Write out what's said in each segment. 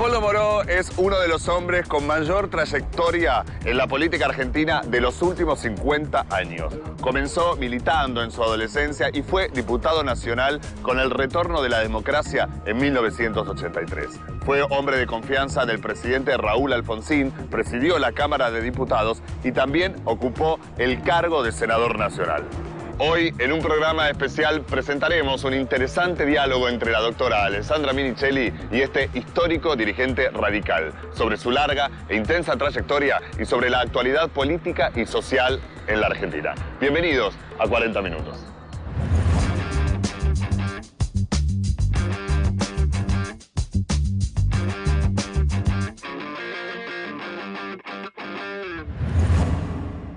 Leopoldo Moró es uno de los hombres con mayor trayectoria en la política argentina de los últimos 50 años. Comenzó militando en su adolescencia y fue diputado nacional con el retorno de la democracia en 1983. Fue hombre de confianza del presidente Raúl Alfonsín, presidió la Cámara de Diputados y también ocupó el cargo de senador nacional. Hoy, en un programa especial, presentaremos un interesante diálogo entre la doctora Alessandra Minichelli y este histórico dirigente radical sobre su larga e intensa trayectoria y sobre la actualidad política y social en la Argentina. Bienvenidos a 40 Minutos.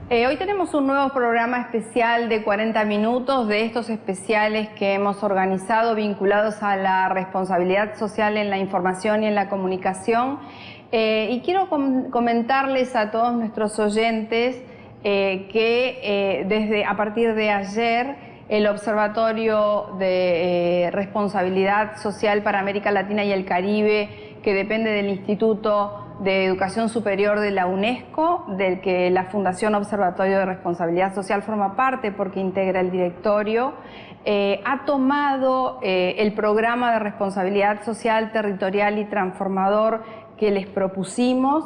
Hoy tenemos un nuevo programa especial de 40 minutos, de estos especiales que hemos organizado vinculados a la responsabilidad social en la información y en la comunicación. Y quiero comentarles a todos nuestros oyentes que a partir de ayer el Observatorio de Responsabilidad Social para América Latina y el Caribe, que depende del Instituto de Educación Superior de la UNESCO, del que la Fundación Observatorio de Responsabilidad Social forma parte porque integra el directorio, ha tomado el programa de responsabilidad social territorial y transformador que les propusimos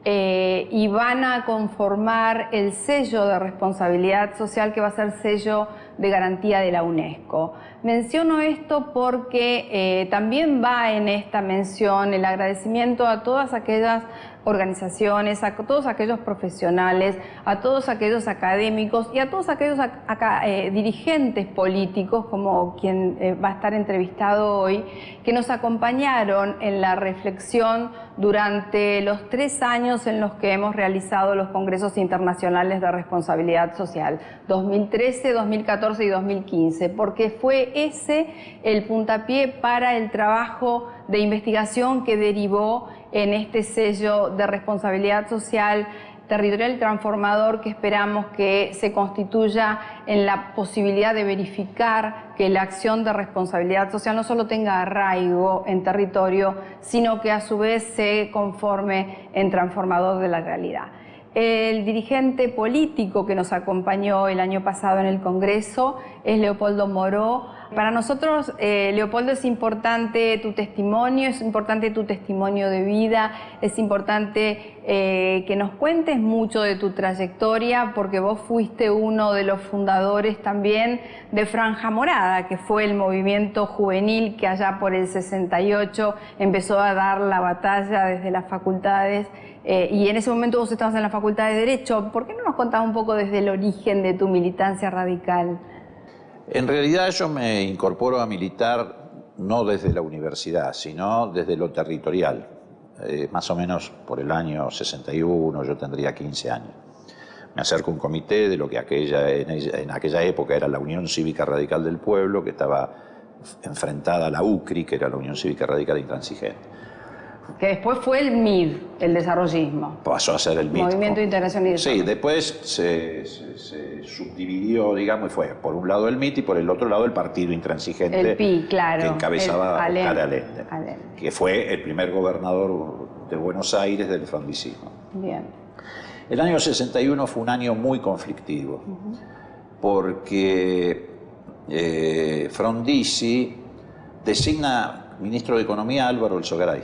y van a conformar el sello de responsabilidad social que va a ser sello de garantía de la UNESCO. Menciono esto porque también va en esta mención el agradecimiento a todas aquellas organizaciones, a todos aquellos profesionales, a todos aquellos académicos y a todos aquellos dirigentes políticos, como quien va a estar entrevistado hoy, que nos acompañaron en la reflexión durante los 3 años en los que hemos realizado los Congresos Internacionales de Responsabilidad Social, 2013, 2014 y 2015, porque fue ese el puntapié para el trabajo de investigación que derivó en este sello de responsabilidad social territorial y transformador que esperamos que se constituya en la posibilidad de verificar que la acción de responsabilidad social no solo tenga arraigo en territorio, sino que a su vez se conforme en transformador de la realidad. El dirigente político que nos acompañó el año pasado en el Congreso es Leopoldo Moró. Para nosotros, Leopoldo, es importante tu testimonio, es importante tu testimonio de vida, es importante que nos cuentes mucho de tu trayectoria, porque vos fuiste uno de los fundadores también de Franja Morada, que fue el movimiento juvenil que allá por el 68 empezó a dar la batalla desde las facultades. Y en ese momento vos estabas en la Facultad de Derecho. ¿Por qué no nos contás un poco desde el origen de tu militancia radical? En realidad yo me incorporo a militar no desde la universidad, sino desde lo territorial. Más o menos por el año 61, yo tendría 15 años. Me acerco a un comité de lo que en aquella época era la Unión Cívica Radical del Pueblo, que estaba enfrentada a la UCRI, que era la Unión Cívica Radical Intransigente. Que después fue el MID, el desarrollismo. Pasó a ser el MID. Movimiento de Integración y Desarrollo. Sí, después se subdividió, digamos, y fue por un lado el MID y por el otro lado el Partido Intransigente. El PI, claro. Que encabezaba a Oscar Allende, Allende, que fue el primer gobernador de Buenos Aires del frondicismo. Bien. El año 61 fue un año muy conflictivo, porque Frondizi designa ministro de Economía a Álvaro Alzogaray.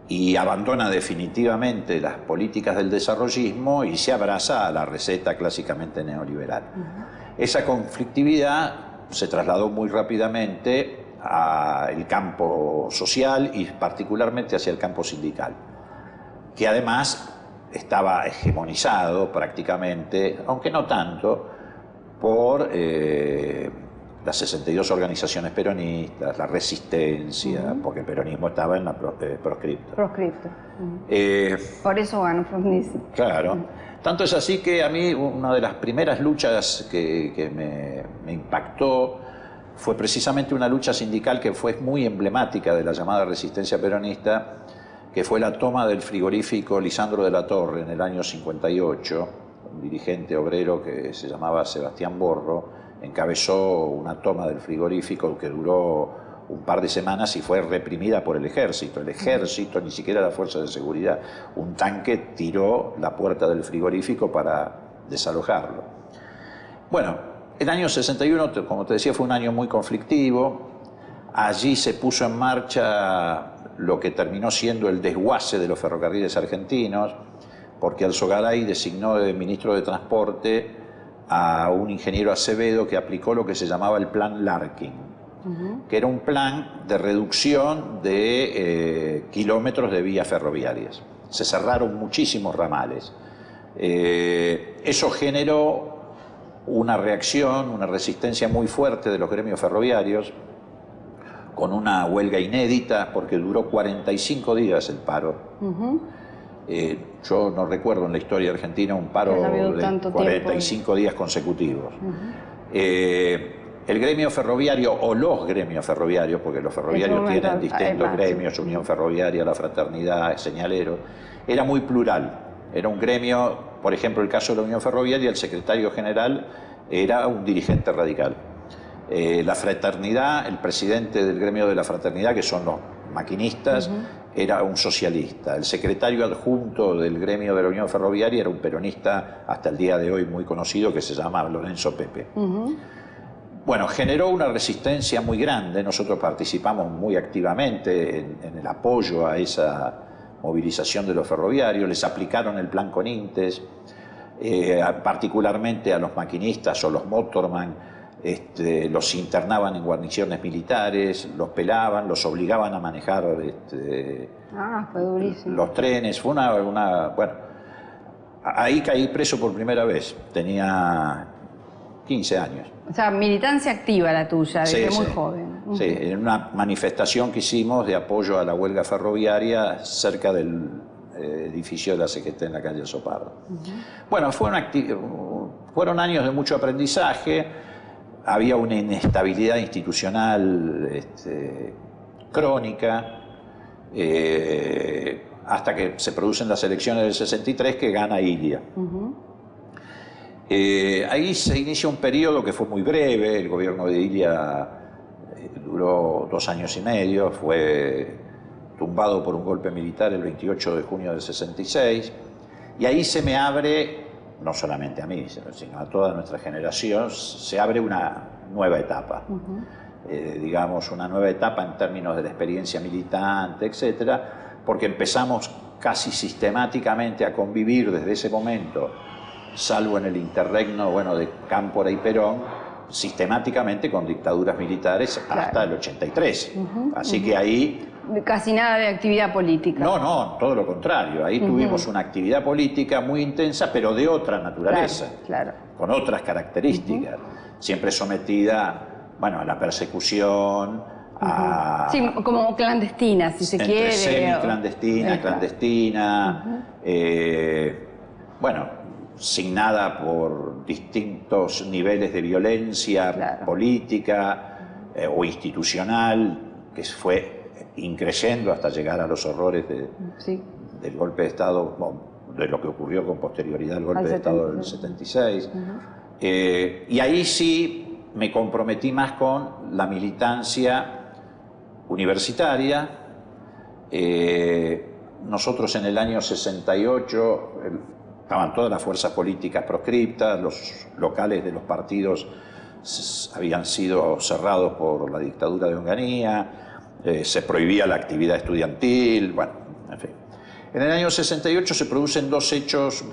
Y abandona definitivamente las políticas del desarrollismo y se abraza a la receta clásicamente neoliberal. Esa conflictividad se trasladó muy rápidamente al campo social y particularmente hacia el campo sindical, que además estaba hegemonizado prácticamente, aunque no tanto, por las 62 organizaciones peronistas, la resistencia, porque el peronismo estaba en la proscripto. Proscripto. Por eso ganó Frondizi. Claro. Tanto es así que a mí una de las primeras luchas que me impactó fue precisamente una lucha sindical que fue muy emblemática de la llamada resistencia peronista, que fue la toma del frigorífico Lisandro de la Torre en el año 58. Un dirigente obrero que se llamaba Sebastián Borro encabezó una toma del frigorífico que duró un par de semanas y fue reprimida por el ejército. El ejército, ni siquiera la fuerza de seguridad. Un tanque tiró la puerta del frigorífico para desalojarlo. Bueno, el año 61, como te decía, fue un año muy conflictivo. Allí se puso en marcha lo que terminó siendo el desguace de los ferrocarriles argentinos, porque Alzogaray designó de ministro de Transporte a un ingeniero Acevedo que aplicó lo que se llamaba el Plan Larkin, que era un plan de reducción de kilómetros de vías ferroviarias. Se cerraron muchísimos ramales. Eso generó una reacción, una resistencia muy fuerte de los gremios ferroviarios, con una huelga inédita, porque duró 45 días el paro. Yo no recuerdo en la historia argentina un paro de 45 días consecutivos. El gremio ferroviario, o los gremios ferroviarios, porque los ferroviarios tienen distintos gremios, Unión Ferroviaria, La Fraternidad, Señalero, era muy plural. Era un gremio, por ejemplo, el caso de la Unión Ferroviaria, el secretario general era un dirigente radical. La Fraternidad, el presidente del gremio de la Fraternidad, que son los maquinistas, era un socialista. El secretario adjunto del gremio de la Unión Ferroviaria era un peronista hasta el día de hoy muy conocido que se llama Lorenzo Pepe. Bueno, generó una resistencia muy grande. Nosotros participamos muy activamente en el apoyo a esa movilización de los ferroviarios. Les aplicaron el plan Conintes, particularmente a los maquinistas o los motorman. Los internaban en guarniciones militares, los pelaban, los obligaban a manejar fue durísimo. Los trenes. Fue bueno, ahí caí preso por primera vez, tenía 15 años. O sea, militancia activa la tuya, desde muy joven. Sí, en una manifestación que hicimos de apoyo a la huelga ferroviaria cerca del edificio de la CGT en la calle Sopardo. Bueno, fueron años de mucho aprendizaje. Había una inestabilidad institucional crónica, hasta que se producen las elecciones del 63 que gana Ilia. Ahí se inicia un periodo que fue muy breve. El gobierno de Ilia duró 2 años y medio, fue tumbado por un golpe militar el 28 de junio del 66, y ahí se me abre, no solamente a mí, sino a toda nuestra generación, se abre una nueva etapa. Digamos, una nueva etapa en términos de la experiencia militante, etcétera, porque empezamos casi sistemáticamente a convivir desde ese momento, salvo en el interregno, de Cámpora y Perón, sistemáticamente con dictaduras militares hasta el 83. Así que ahí... Casi nada de actividad política. No, todo lo contrario. Ahí tuvimos una actividad política muy intensa, pero de otra naturaleza, con otras características, siempre sometida, a la persecución, sí, como clandestina, si se quiere. Semi-clandestina, clandestina, signada por distintos niveles de violencia política o institucional, que fue increyendo hasta llegar a los horrores del golpe de Estado, de lo que ocurrió con posterioridad al golpe de Estado del 76. Y ahí sí me comprometí más con la militancia universitaria. Nosotros en el año 68 estaban todas las fuerzas políticas proscriptas, los locales de los partidos habían sido cerrados por la dictadura de Onganía, se prohibía la actividad estudiantil, en fin. En el año 68 se producen 2 hechos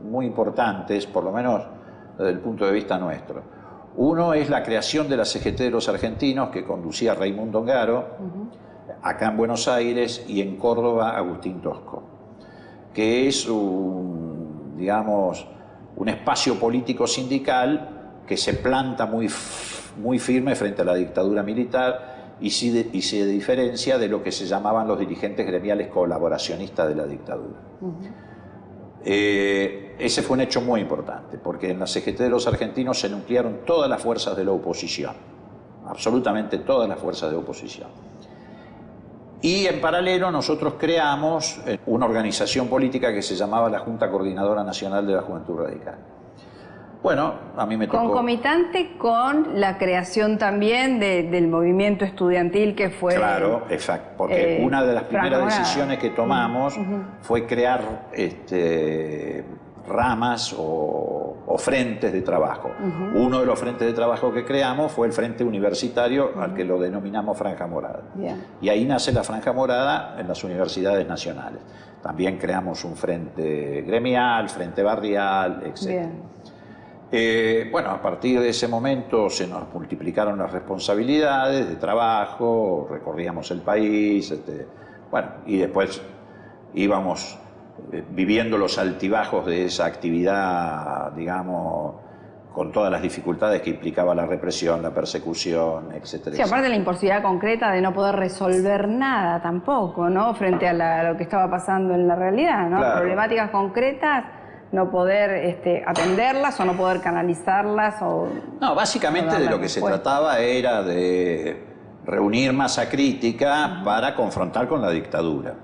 muy importantes, por lo menos desde el punto de vista nuestro. Uno es la creación de la CGT de los Argentinos, que conducía Raimundo Ongaro, acá en Buenos Aires, y en Córdoba Agustín Tosco, que es un espacio político sindical que se planta muy firme frente a la dictadura militar y se diferencia de lo que se llamaban los dirigentes gremiales colaboracionistas de la dictadura. Ese fue un hecho muy importante, porque en la CGT de los Argentinos se nuclearon todas las fuerzas de la oposición, absolutamente todas las fuerzas de oposición. Y en paralelo nosotros creamos una organización política que se llamaba la Junta Coordinadora Nacional de la Juventud Radical. Bueno, a mí me tocó... Concomitante con la creación también del movimiento estudiantil que fue... Claro, exacto, porque una de las primeras decisiones que tomamos fue crear ramas o frentes de trabajo. Uno de los frentes de trabajo que creamos fue el Frente Universitario, al que lo denominamos Franja Morada. Y ahí nace la Franja Morada en las universidades nacionales. También creamos un frente gremial, frente barrial, etc. Bueno, a partir de ese momento se nos multiplicaron las responsabilidades de trabajo, recorríamos el país, bueno, y después íbamos viviendo los altibajos de esa actividad, digamos, con todas las dificultades que implicaba la represión, la persecución, etcétera. Sí, aparte de la imposibilidad concreta de no poder resolver nada tampoco, ¿no? Frente a lo que estaba pasando en la realidad, ¿no? Claro. Problemáticas concretas, no poder atenderlas o no poder canalizarlas o... No, básicamente de lo que se trataba era de reunir masa crítica para confrontar con la dictadura.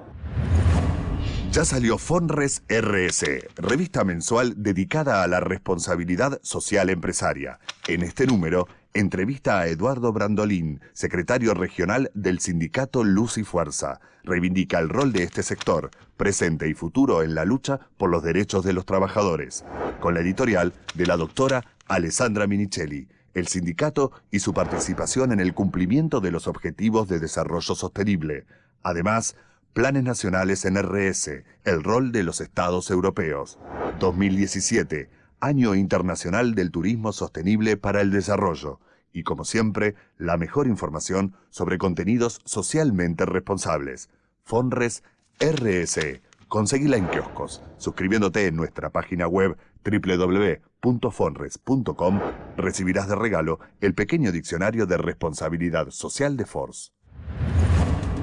Ya salió Fonres RS, revista mensual dedicada a la responsabilidad social empresaria. En este número, entrevista a Eduardo Brandolín, secretario regional del sindicato Luz y Fuerza. Reivindica el rol de este sector, presente y futuro en la lucha por los derechos de los trabajadores. Con la editorial de la doctora Alessandra Minichelli, el sindicato y su participación en el cumplimiento de los objetivos de desarrollo sostenible. Además, Planes Nacionales en RS, el rol de los Estados europeos. 2017, Año Internacional del Turismo Sostenible para el Desarrollo. Y como siempre, la mejor información sobre contenidos socialmente responsables. Fonres RS. Conseguila en kioscos, suscribiéndote en nuestra página web www.fonres.com. Recibirás de regalo el pequeño diccionario de responsabilidad social de Force.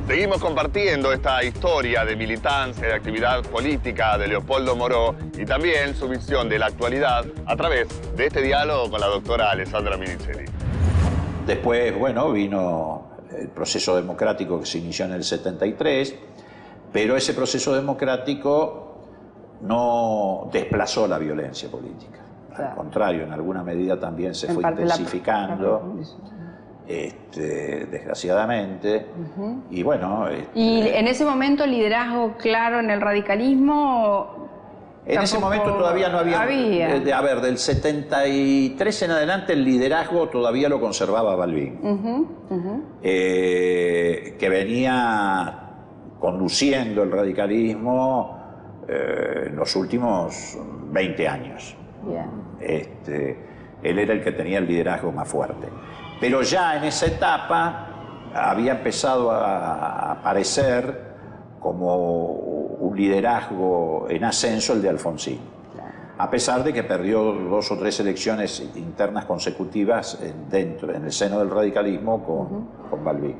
Seguimos compartiendo esta historia de militancia y de actividad política de Leopoldo Moró y también su visión de la actualidad a través de este diálogo con la doctora Alessandra Minichelli. Después, bueno, vino el proceso democrático que se inició en el 73, pero ese proceso democrático no desplazó la violencia política. Claro. Al contrario, en alguna medida también se fue intensificando. Desgraciadamente, y bueno... ¿Y en ese momento liderazgo claro en el radicalismo? En ese momento todavía no había... A ver, del 73 en adelante el liderazgo todavía lo conservaba Balbín, que venía conduciendo el radicalismo en los últimos 20 años. Él era el que tenía el liderazgo más fuerte. Pero ya en esa etapa había empezado a aparecer como un liderazgo en ascenso el de Alfonsín, a pesar de que perdió 2 o 3 elecciones internas consecutivas en el seno del radicalismo con Balbín.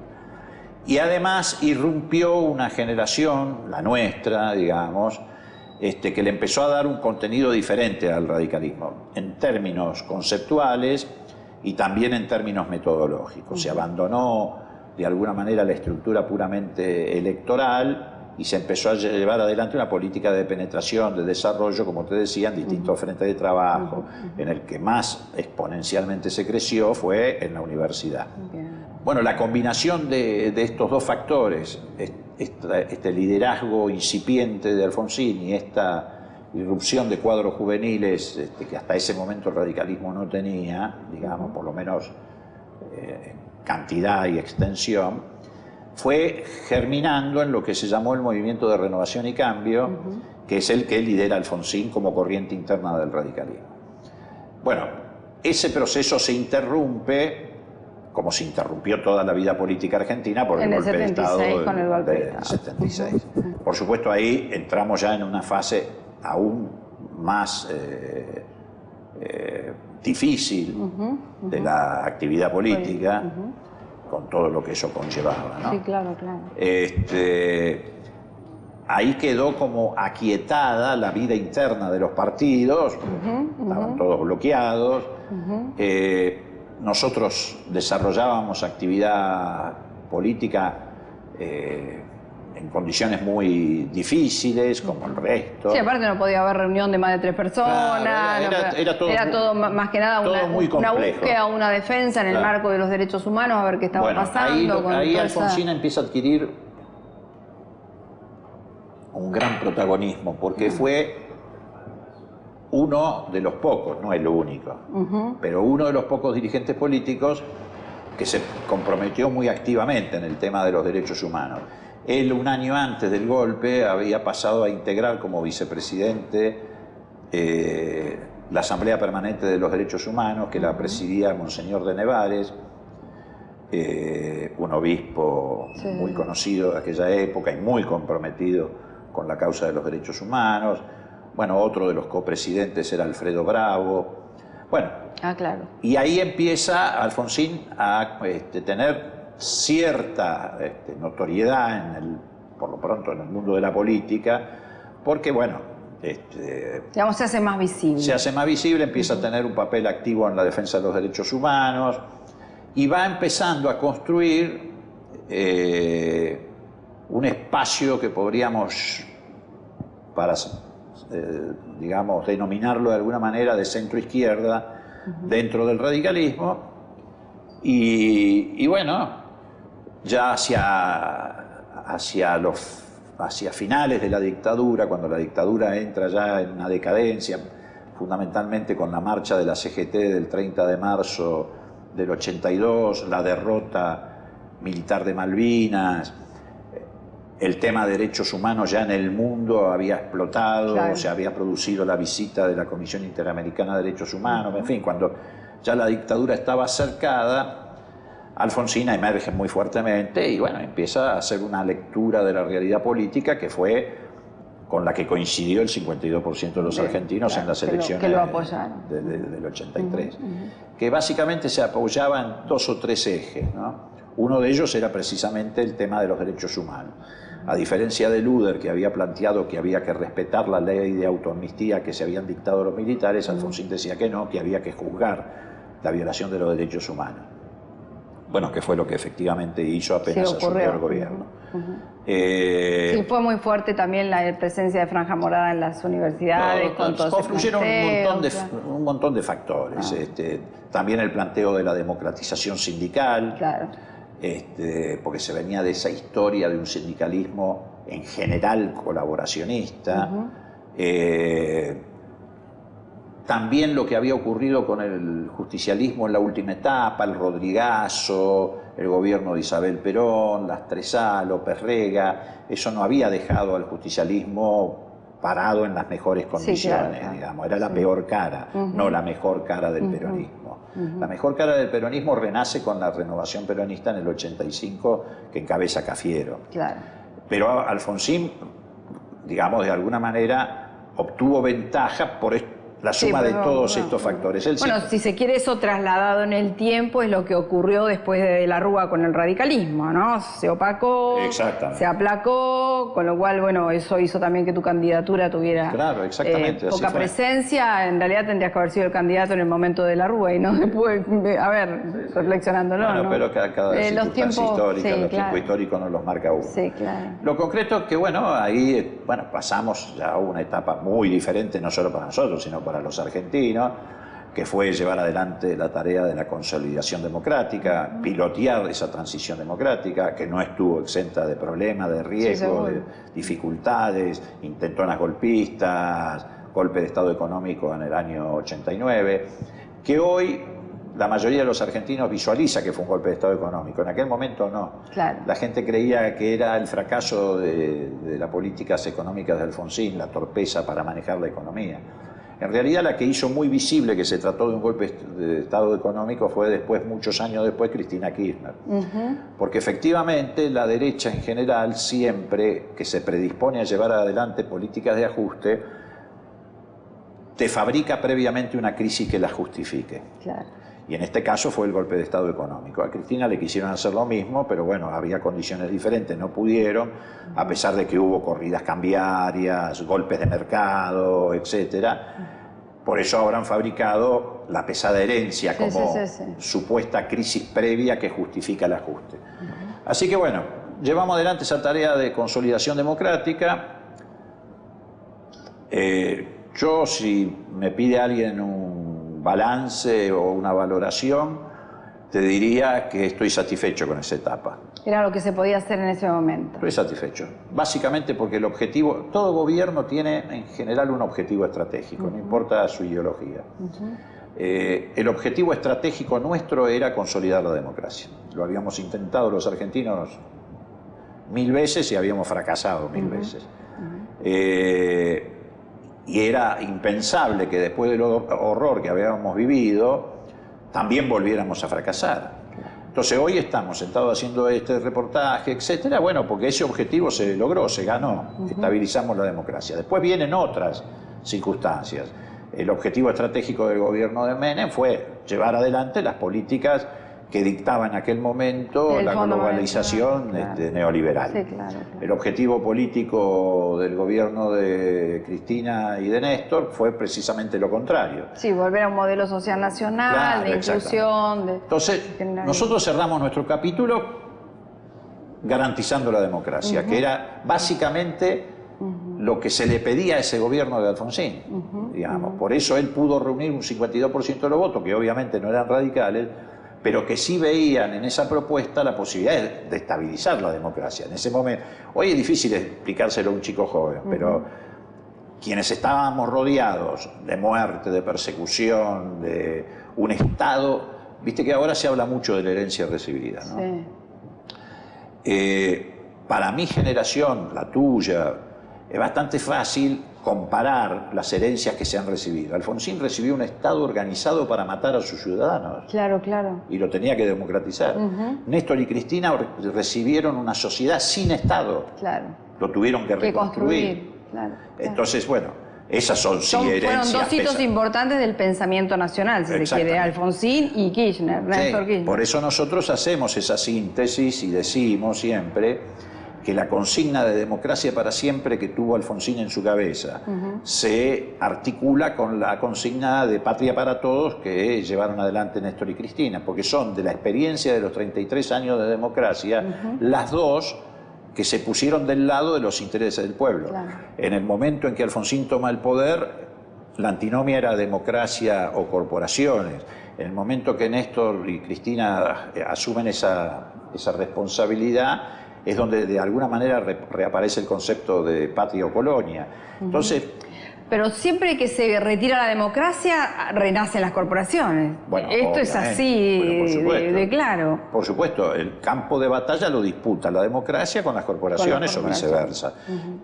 Y además irrumpió una generación, la nuestra, digamos, que le empezó a dar un contenido diferente al radicalismo, en términos conceptuales y también en términos metodológicos. Se abandonó de alguna manera la estructura puramente electoral y se empezó a llevar adelante una política de penetración, de desarrollo, como te decía, en distintos frentes de trabajo. En el que más exponencialmente se creció fue en la universidad. Bueno, la combinación de estos dos factores, este liderazgo incipiente de Alfonsín y esta irrupción de cuadros juveniles que hasta ese momento el radicalismo no tenía, digamos, por lo menos cantidad y extensión, fue germinando en lo que se llamó el Movimiento de Renovación y Cambio, que es el que lidera Alfonsín como corriente interna del radicalismo. Bueno, ese proceso se interrumpe, como se interrumpió toda la vida política argentina, por el golpe de Estado del 76. Por supuesto, ahí entramos ya en una fase aún más difícil de la actividad política, con todo lo que eso conllevaba, ¿no? Sí, claro, claro. Ahí quedó como aquietada la vida interna de los partidos, estaban todos bloqueados. Nosotros desarrollábamos actividad política en condiciones muy difíciles, como el resto. Sí, aparte no podía haber reunión de más de 3 personas. Claro, era todo más que nada una búsqueda, una defensa en el marco de los derechos humanos, a ver qué estaba pasando. Ahí Alfonsín empieza a adquirir un gran protagonismo, porque fue uno de los pocos, no el único, pero uno de los pocos dirigentes políticos que se comprometió muy activamente en el tema de los derechos humanos. Él, un año antes del golpe, había pasado a integrar como vicepresidente la Asamblea Permanente de los Derechos Humanos, que la presidía Monseñor de Nevares, un obispo muy conocido de aquella época y muy comprometido con la causa de los derechos humanos. Bueno, otro de los copresidentes era Alfredo Bravo. Bueno, claro. Y ahí empieza Alfonsín a tener cierta notoriedad, por lo pronto, en el mundo de la política, porque, bueno, digamos, se hace más visible. Se hace más visible, empieza a tener un papel activo en la defensa de los derechos humanos y va empezando a construir un espacio que podríamos, digamos, denominarlo de alguna manera de centro-izquierda dentro del radicalismo. Y bueno, ya hacia finales de la dictadura, cuando la dictadura entra ya en una decadencia, fundamentalmente con la marcha de la CGT del 30 de marzo del 82, la derrota militar de Malvinas, el tema de derechos humanos ya en el mundo había explotado, se había producido la visita de la Comisión Interamericana de Derechos Humanos, en fin, cuando ya la dictadura estaba cercada, Alfonsín emerge muy fuertemente y bueno, empieza a hacer una lectura de la realidad política que fue con la que coincidió el 52% de los argentinos en las elecciones del 83, que básicamente se apoyaba en 2 o 3 ejes, ¿no? Uno de ellos era precisamente el tema de los derechos humanos. A diferencia de Luder, que había planteado que había que respetar la ley de autoamnistía que se habían dictado los militares, Alfonsín decía que no, que había que juzgar la violación de los derechos humanos. Bueno, que fue lo que efectivamente hizo apenas asumió el gobierno. Sí, fue muy fuerte también la presencia de Franja Morada en las universidades. Confluyeron un montón de factores. También el planteo de la democratización sindical, porque se venía de esa historia de un sindicalismo en general colaboracionista. También lo que había ocurrido con el justicialismo en la última etapa, el Rodrigazo, el gobierno de Isabel Perón, las Tresá, López Rega, eso no había dejado al justicialismo parado en las mejores condiciones, digamos. Era la peor cara, no la mejor cara del peronismo. La mejor cara del peronismo renace con la renovación peronista en el 85, que encabeza Cafiero. Pero Alfonsín, digamos, de alguna manera obtuvo ventaja por esto. La suma de todos estos factores. Bueno, si se quiere, eso trasladado en el tiempo es lo que ocurrió después de la Rúa con el radicalismo, ¿no? Se opacó, se aplacó, con lo cual, bueno, eso hizo también que tu candidatura tuviera poca presencia. En realidad tendrías que haber sido el candidato en el momento de la Rúa y no después, a ver, reflexionándolo. Bueno, ¿no? pero cada circunstancia histórica, los tiempos históricos nos los marca uno. Lo concreto es que, bueno, ahí pasamos ya a una etapa muy diferente, no solo para nosotros, sino para los argentinos, que fue llevar adelante la tarea de la consolidación democrática, pilotear esa transición democrática, que no estuvo exenta de problemas, de riesgos, de dificultades, intentonas golpistas, golpe de Estado económico en el año 89, que hoy la mayoría de los argentinos visualiza que fue un golpe de Estado económico. En aquel momento no. La gente creía que era el fracaso de las políticas económicas de Alfonsín, la torpeza para manejar la economía. En realidad, la que hizo muy visible que se trató de un golpe de Estado económico fue después, muchos años después, Cristina Kirchner. Porque efectivamente la derecha en general, siempre que se predispone a llevar adelante políticas de ajuste, te fabrica previamente una crisis que la justifique. Y en este caso fue el golpe de Estado económico. A Cristina le quisieron hacer lo mismo, pero bueno, había condiciones diferentes, no pudieron, a pesar de que hubo corridas cambiarias, golpes de mercado, etc. Por eso ahora han fabricado la pesada herencia como supuesta crisis previa que justifica el ajuste. Así que bueno, llevamos adelante esa tarea de consolidación democrática. Yo, si me pide alguien un balance o una valoración, te diría que estoy satisfecho con esa etapa. Era lo que se podía hacer en ese momento. Estoy satisfecho. Básicamente porque el objetivo, todo gobierno tiene en general un objetivo estratégico, no importa su ideología. El objetivo estratégico nuestro era consolidar la democracia. Lo habíamos intentado los argentinos 1000 veces y habíamos fracasado 1000 veces. Y era impensable que después del horror que habíamos vivido, también volviéramos a fracasar. Entonces hoy estamos sentados haciendo este reportaje, etcétera, bueno, porque ese objetivo se logró, se ganó, estabilizamos la democracia. Después vienen otras circunstancias. El objetivo estratégico del gobierno de Menem fue llevar adelante las políticas que dictaba en aquel momento la globalización neoliberal. Sí, claro. El objetivo político del gobierno de Cristina y de Néstor fue precisamente lo contrario. Sí, volver a un modelo social nacional, Claro, de inclusión. Entonces, nosotros cerramos nuestro capítulo garantizando la democracia, que era básicamente lo que se le pedía a ese gobierno de Alfonsín. Digamos. Por eso él pudo reunir un 52% de los votos, que obviamente no eran radicales, pero que sí veían en esa propuesta la posibilidad de estabilizar la democracia. En ese momento, hoy es difícil explicárselo a un chico joven, pero quienes estábamos rodeados de muerte, de persecución, de un Estado, viste que ahora se habla mucho de la herencia recibida, ¿no? Sí. Para mi generación, la tuya, es bastante fácil comparar las herencias que se han recibido. Alfonsín recibió un Estado organizado para matar a sus ciudadanos. Claro, claro. Y lo tenía que democratizar. Néstor y Cristina recibieron una sociedad sin Estado. Claro. Lo tuvieron que reconstruir. Claro. Entonces, bueno, esas son herencias. Fueron dos hitos importantes del pensamiento nacional, si se quiere, Alfonsín y Kirchner, Néstor Kirchner. Por eso nosotros hacemos esa síntesis y decimos siempre que la consigna de democracia para siempre que tuvo Alfonsín en su cabeza se articula con la consigna de patria para todos que llevaron adelante Néstor y Cristina, porque son de la experiencia de los 33 años de democracia, las dos que se pusieron del lado de los intereses del pueblo. Claro. En el momento en que Alfonsín toma el poder, la antinomia era democracia o corporaciones. En el momento que Néstor y Cristina asumen esa responsabilidad, es donde de alguna manera reaparece el concepto de patria o colonia. Entonces, pero siempre que se retira la democracia, renacen las corporaciones. Bueno, esto es así de claro. Por supuesto, el campo de batalla lo disputa la democracia con las corporaciones o viceversa.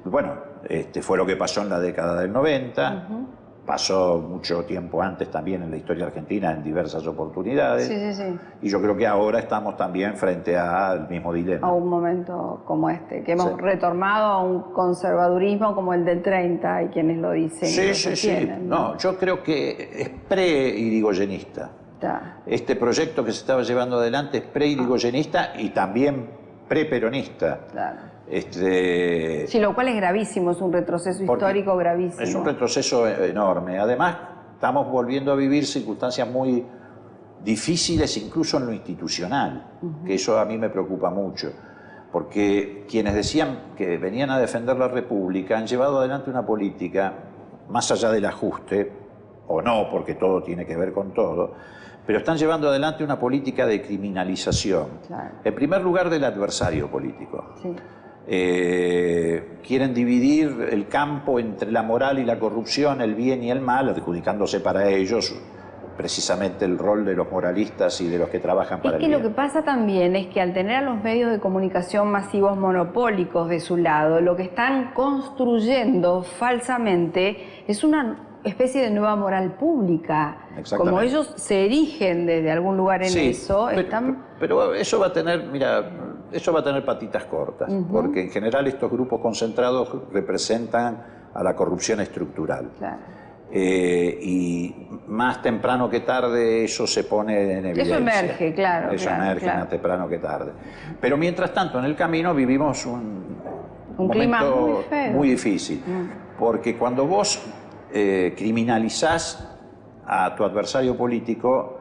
Bueno, fue lo que pasó en la década del 90, pasó mucho tiempo antes también en la historia argentina en diversas oportunidades. Sí. Y yo creo que ahora estamos también frente al mismo dilema. A un momento como este, que hemos retornado a un conservadurismo como el del 30, hay quienes lo dicen. Sí. No, yo creo que es pre-irigoyenista. Este proyecto que se estaba llevando adelante es pre-irigoyenista y también pre-peronista. Claro. Sí, lo cual es gravísimo, es un retroceso histórico gravísimo. Es un retroceso enorme. Además, estamos volviendo a vivir circunstancias muy difíciles, incluso en lo institucional, que eso a mí me preocupa mucho, porque quienes decían que venían a defender la República han llevado adelante una política, más allá del ajuste, o no, porque todo tiene que ver con todo, pero están llevando adelante una política de criminalización. Claro. En primer lugar, del adversario político. Sí. Quieren dividir el campo entre la moral y la corrupción, el bien y el mal, adjudicándose para ellos precisamente el rol de los moralistas y de los que trabajan para el bien. Es que lo que pasa también es que al tener a los medios de comunicación masivos monopólicos de su lado, lo que están construyendo falsamente es una especie de nueva moral pública. Como ellos se erigen desde algún lugar en eso, pero eso va a tener, mira, eso va a tener patitas cortas, porque en general estos grupos concentrados representan a la corrupción estructural. Claro. Y más temprano que tarde eso se pone en evidencia. Eso emerge, claro. Eso emerge más temprano que tarde. Pero mientras tanto, en el camino vivimos un momento muy difícil, porque cuando vos criminalizás a tu adversario político,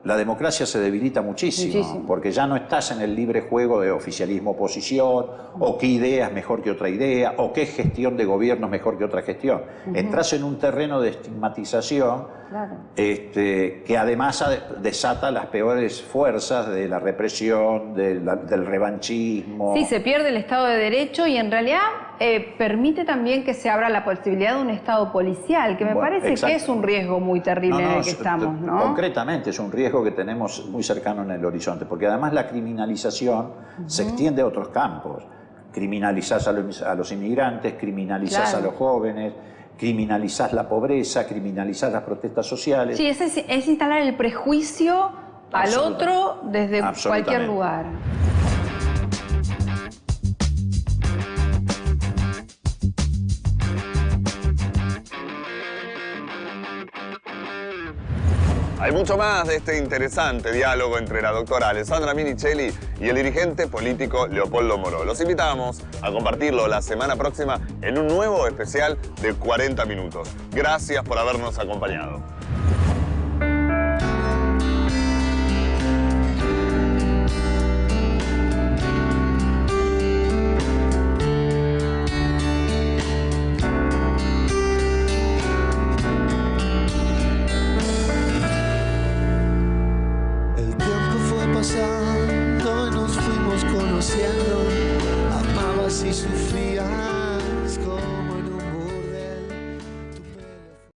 la democracia se debilita muchísimo, porque ya no estás en el libre juego de oficialismo-oposición, o qué idea es mejor que otra idea, o qué gestión de gobierno es mejor que otra gestión. Entras en un terreno de estigmatización que además desata las peores fuerzas de la represión, del revanchismo. Sí, se pierde el Estado de Derecho y en realidad permite también que se abra la posibilidad de un Estado policial, que me parece que es un riesgo muy terrible en el que estamos, ¿no? Concretamente es un riesgo que tenemos muy cercano en el horizonte, porque además la criminalización se extiende a otros campos. Criminalizás a los inmigrantes, criminalizás a los jóvenes, criminalizás la pobreza, criminalizás las protestas sociales. Sí, es instalar el prejuicio al otro desde cualquier lugar. Hay mucho más de este interesante diálogo entre la doctora Alessandra Minicelli y el dirigente político Leopoldo Moró. Los invitamos a compartirlo la semana próxima en un nuevo especial de 40 minutos. Gracias por habernos acompañado. Y nos fuimos conociendo, amabas y sufrías.